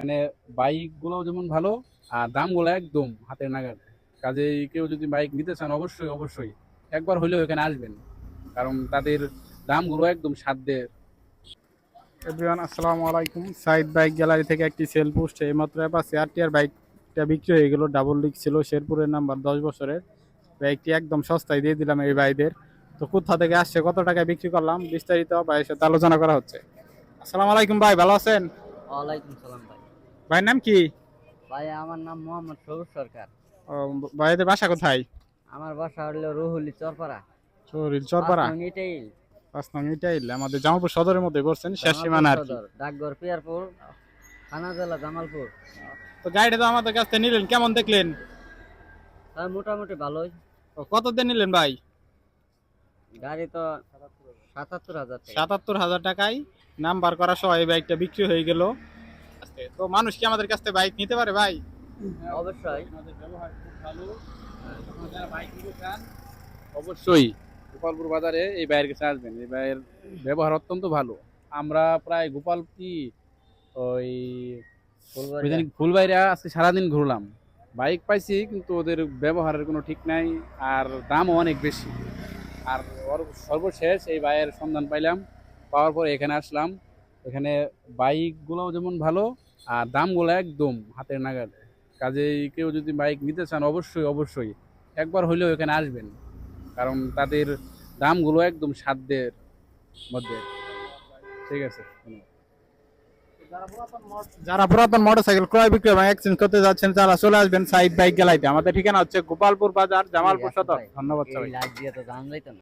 মানে বাইক গুলো যেমন ভালো, আর দামগুলো একদম হাতের নাগাল। কাজেই কেউ যদি বাইক নিতে চান অবশ্যই অবশ্যই একবার হলেও এখানে আসবেন, কারণ তাদের দামগুলো একদম সাধ্যের। এভরিওয়ান আসসালামু আলাইকুম। সাইদ বাইক গ্যালারি থেকে একটি সেল পোস্ট এইমাত্র পাচ্ছি। আরটিআর বাইকটা বিক্রি হয়ে গেল। ডাবল ডিস্ক ছিল, শেরপুরের নাম্বার, 10 বছরের বাইকটি একদম সস্তায় দিয়ে দিলাম এই ভাইদের। তো কোথা থেকে আসছে, কত টাকায় বিক্রি করলাম, বিস্তারিত ভাইয়ের সাথে আলোচনা করা হচ্ছে। আসসালামু আলাইকুম ভাই, ভালো আছেন? ওয়ালাইকুম সালাম ভাই। ভাইয়ের নাম কি? ভাই আমার নাম মোহাম্মদ সবুজ সরকার। ও, ভাইদের বাসা কোথায়? আমার বাসা হলো রুহুলি চরপাড়া, শহরিল ৫ চরপাড়া। নং ইটাইল, 5 নং ইটাইল, আমাদের জামালপুর সদরের মধ্যে পড়ছেন, শেষ জামালপুর সীমানা আর কি। সদর, ডাকঘর পিয়ারপুর, থানা জেলা জামালপুর। তো গাড়িটা তো আমাদের কাছ থেকে নিলেন, কেমন দেখলেন? তাই মোটামুটি ভালোই। ও, কত দিয়ে নিলেন ভাই? গাড়ি তো ৭৭,০০০ টাকা। ৭৭,০০০ টাকায় নাম্বার করা সহ এই বাইকটা বিক্রি হয়ে গেল। তো মানুষ কি আমাদের কাছ থেকে বাইক নিতে পারে ভাই? অবশ্যই। আমাদের ব্যবহার খুব ভালো। আপনারা যারা বাইক নিতে চান অবশ্যই গোপালপুর বাজারে এই ভাইয়ের কাছে আসবেন। এই ভাইয়ের ব্যবহার অত্যন্ত ভালো। আমরা প্রায় গোপাল কি ওই ওই ফুলবাড়িয়া। জানি ফুলবাড়িয়া আজকে সারাদিন ঘুরলাম, বাইক পাইছি কিন্তু ওদের ব্যবহারের কোনো ঠিক নাই, আর দামও অনেক বেশি। আর সর্বশেষ এই ভাইয়ের সন্ধান পাইলাম, পাওয়ার পরে এখানে আসলাম। এখানে বাইকগুলো যেমন ভালো, আর দামগুলো একদম হাতের নাগালে। কাজেই কেউ যদি বাইক নিতে চান অবশ্যই অবশ্যই একবার হলেও এখানে আসবেন, কারণ তাদের দামগুলো একদম সাধ্যের মধ্যে। ঠিক আছে, ধন্যবাদ। যারা পুরাতন মোটরসাইকেল ক্রয় বিক্রয় এবং এক্সচেঞ্জ করতে যাচ্ছেন তারা চলে আসবেন সাইদ বাইক গ্যালারিতে। আমাদের ঠিকানা হচ্ছে গোপালপুর বাজার, ঠিক জামালপুর আছে সদর। ভাই, ধন্যবাদ এই সবাই। লাইট দিয়ে তো জান যাইতো না।